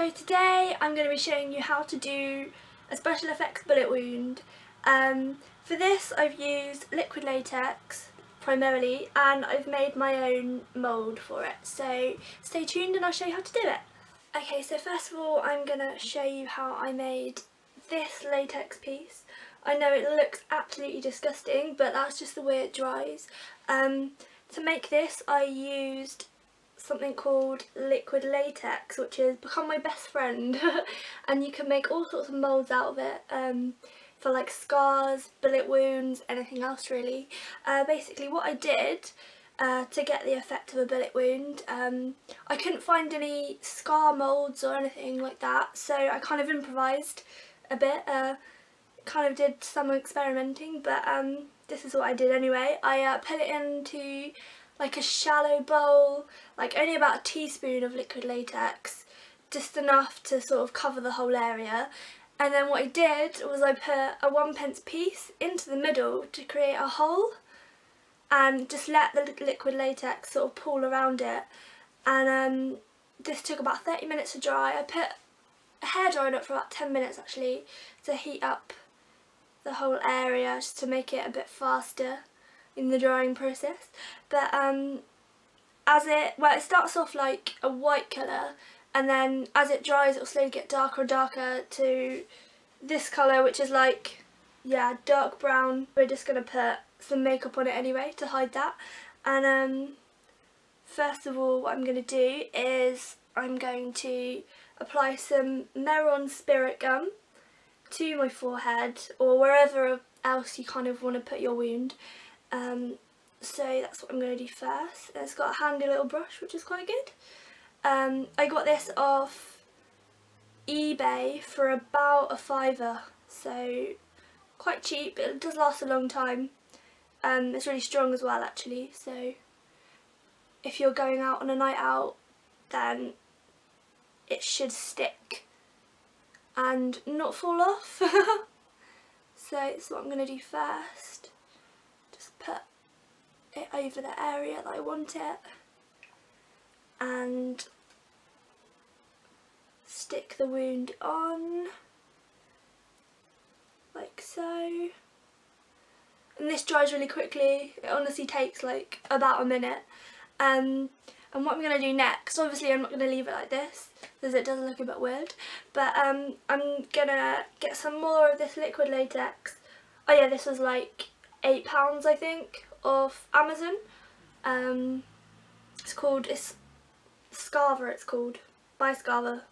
So today I'm going to be showing you how to do a special effects bullet wound. For this I've used liquid latex primarily, and I've made my own mould for it, so stay tuned and I'll show you how to do it. Okay, so first of all I'm going to show you how I made this latex piece. I know it looks absolutely disgusting, but that's just the way it dries. To make this I used something called liquid latex, which has become my best friend and you can make all sorts of moulds out of it, for like scars, bullet wounds, anything else really. Basically what I did to get the effect of a bullet wound, I couldn't find any scar moulds or anything like that, so I kind of improvised a bit, kind of did some experimenting, but this is what I did anyway. I put it into like a shallow bowl, like only about a teaspoon of liquid latex, just enough to sort of cover the whole area. And then what I did was I put a 1p piece into the middle to create a hole and just let the liquid latex sort of pool around it. And this took about 30 minutes to dry. I put a hairdryer on it for about 10 minutes actually to heat up the whole area, just to make it a bit faster in the drying process. But it starts off like a white colour, and then as it dries it'll slowly get darker and darker to this colour, which is like, yeah, dark brown. We're just going to put some makeup on it anyway to hide that. And first of all what I'm going to do is I'm going to apply some Meron spirit gum to my forehead or wherever else you kind of want to put your wound. So that's what I'm going to do first. And it's got a handy little brush which is quite good. I got this off eBay for about a £5, so quite cheap. It does last a long time. It's really strong as well actually, so if you're going out on a night out then it should stick and not fall off. So that's what I'm going to do first. Just put it over the area that I want it and stick the wound on like so. And this dries really quickly. It honestly takes like about a minute. And what I'm going to do next, obviously I'm not going to leave it like this because it does look a bit weird, but I'm going to get some more of this liquid latex. Oh yeah, this was like £8 I think off Amazon. It's Scarver, it's called, by Scarver,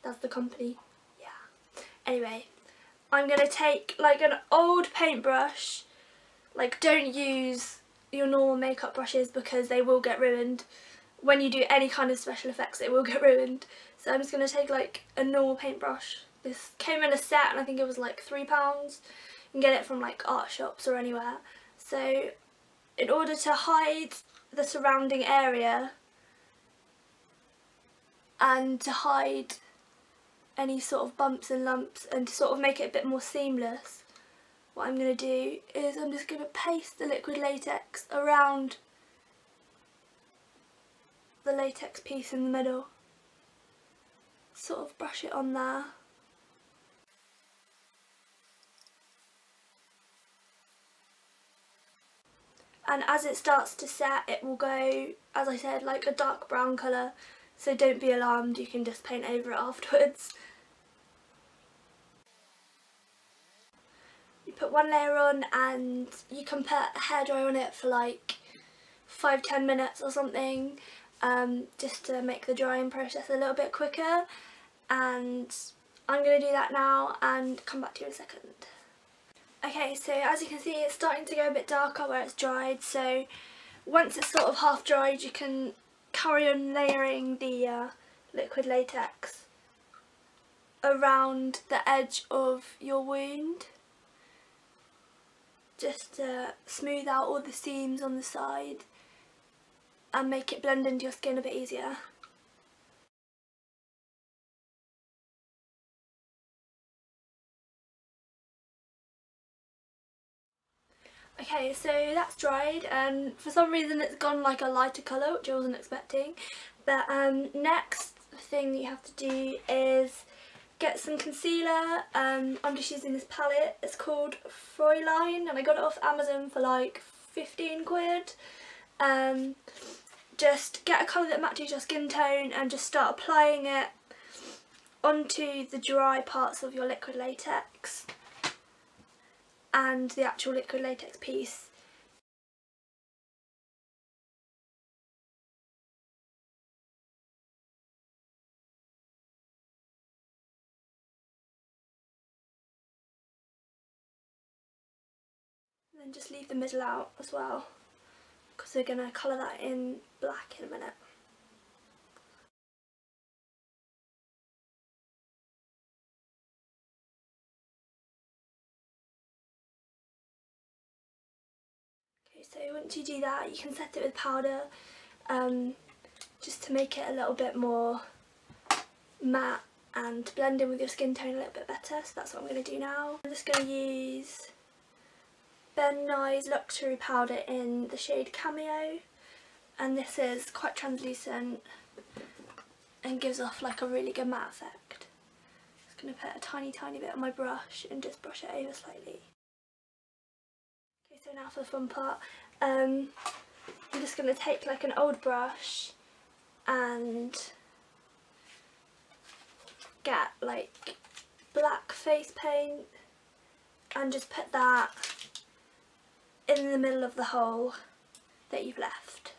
that's the company, yeah. Anyway, I'm going to take like an old paintbrush, like don't use your normal makeup brushes because they will get ruined. When you do any kind of special effects they will get ruined. So I'm just going to take like a normal paintbrush. This came in a set and I think it was like £3. You can get it from like art shops or anywhere. So in order to hide the surrounding area and to hide any sort of bumps and lumps and to sort of make it a bit more seamless, what I'm going to do is I'm just going to paste the liquid latex around the latex piece in the middle. Sort of brush it on there. And as it starts to set it will go, as I said, like a dark brown colour, so don't be alarmed, you can just paint over it afterwards. You put one layer on and you can put a hairdryer on it for like 5-10 minutes or something, just to make the drying process a little bit quicker. And I'm going to do that now and come back to you in a second. Okay, so as you can see it's starting to go a bit darker where it's dried, so once it's sort of half dried you can carry on layering the liquid latex around the edge of your wound, just to smooth out all the seams on the side and make it blend into your skin a bit easier. Okay, so that's dried and for some reason it's gone like a lighter colour, which I wasn't expecting. But next thing that you have to do is get some concealer. I'm just using this palette. It's called Fräulein and I got it off Amazon for like 15 quid. Just get a colour that matches your skin tone and just start applying it onto the dry parts of your liquid latex and the actual liquid latex piece. And then just leave the middle out as well, because we're going to colour that in black in a minute. Okay, so once you do that, you can set it with powder, just to make it a little bit more matte and blend in with your skin tone a little bit better. So that's what I'm going to do now. I'm just going to use Ben Nye's Luxury Powder in the shade Cameo, and this is quite translucent and gives off like a really good matte effect. Just going to put a tiny bit on my brush and just brush it over slightly. Okay, so now for the fun part. I'm just going to take like an old brush and get like black face paint and just put that in the middle of the hole that you've left.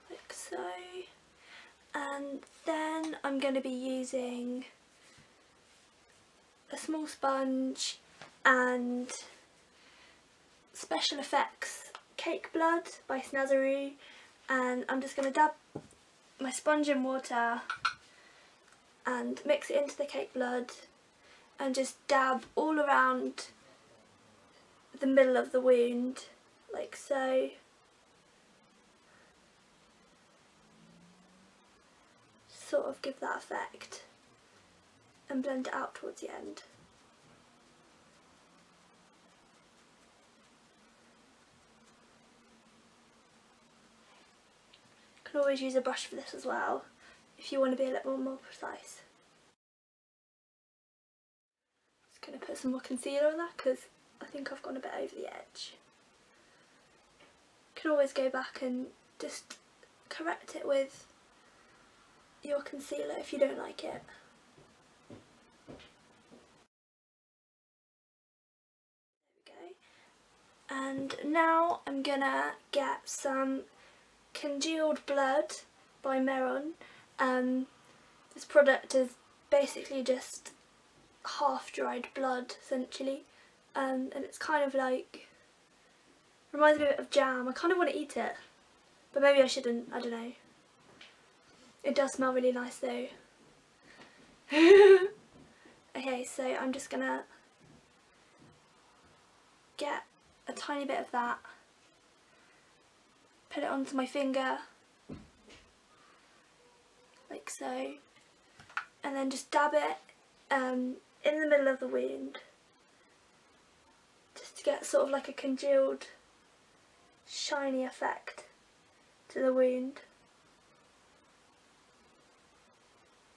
Like so. And then I'm going to be using a small sponge and Special Effects Cake Blood by Snazaroo, and I'm just going to dab my sponge in water and mix it into the cake blood and just dab all around the middle of the wound like so. Sort of give that effect and blend it out towards the end. You can always use a brush for this as well if you want to be a little more precise. Just going to put some more concealer on that because I think I've gone a bit over the edge. You can always go back and just correct it with your concealer if you don't like it. And now I'm gonna get some Congealed Blood by Meron. This product is basically just half dried blood essentially, and it's kind of like, reminds me a bit of jam. I kind of want to eat it, but maybe I shouldn't, I don't know. It does smell really nice though. Okay, so I'm just gonna get a tiny bit of that, put it onto my finger like so, and then just dab it in the middle of the wound just to get sort of like a congealed shiny effect to the wound.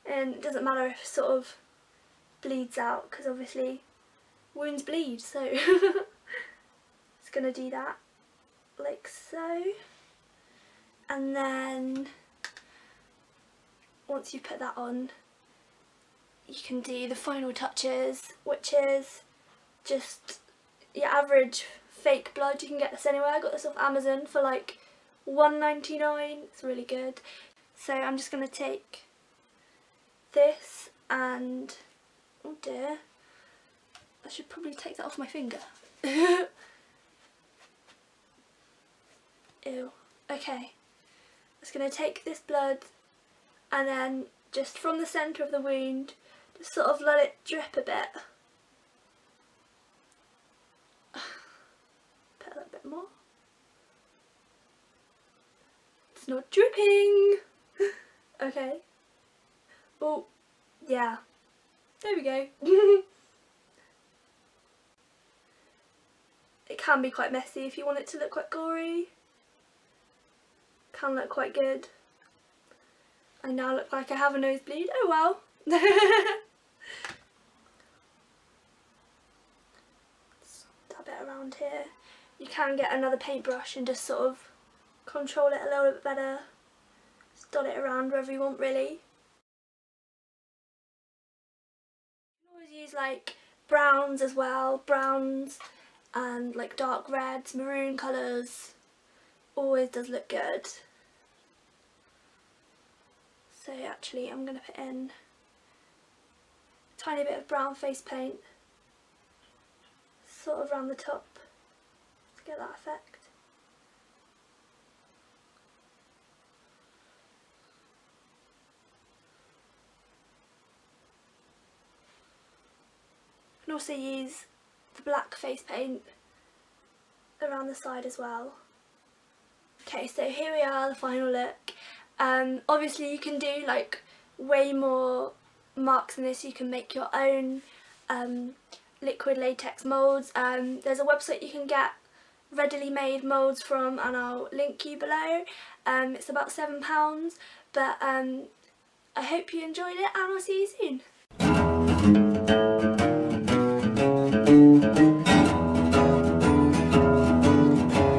And it doesn't matter if it sort of bleeds out because obviously wounds bleed, so going to do that like so, and then once you put that on you can do the final touches, which is just your average fake blood. You can get this anywhere. I got this off Amazon for like £1.99. It's really good. So I'm just going to take this and, oh dear, I should probably take that off my finger. Ew. Okay, I'm just going to take this blood and then just from the centre of the wound just sort of let it drip a bit. Put a little bit more. it's not dripping. Okay. Oh, yeah. There we go. It can be quite messy if you want it to look quite gory. Can look quite good. I now look like I have a nosebleed. Oh well. Dab it around here. You can get another paintbrush and just sort of control it a little bit better. Just dot it around wherever you want, really. You can always use like browns as well. Browns and like dark reds, maroon colours. Always does look good. So actually I'm going to put in a tiny bit of brown face paint sort of around the top to get that effect. You can also use the black face paint around the side as well. Okay, so here we are, the final look. Obviously you can do like way more marks than this. You can make your own liquid latex moulds. There's a website you can get readily made moulds from, and I'll link you below. It's about £7, but I hope you enjoyed it, and I'll see you soon.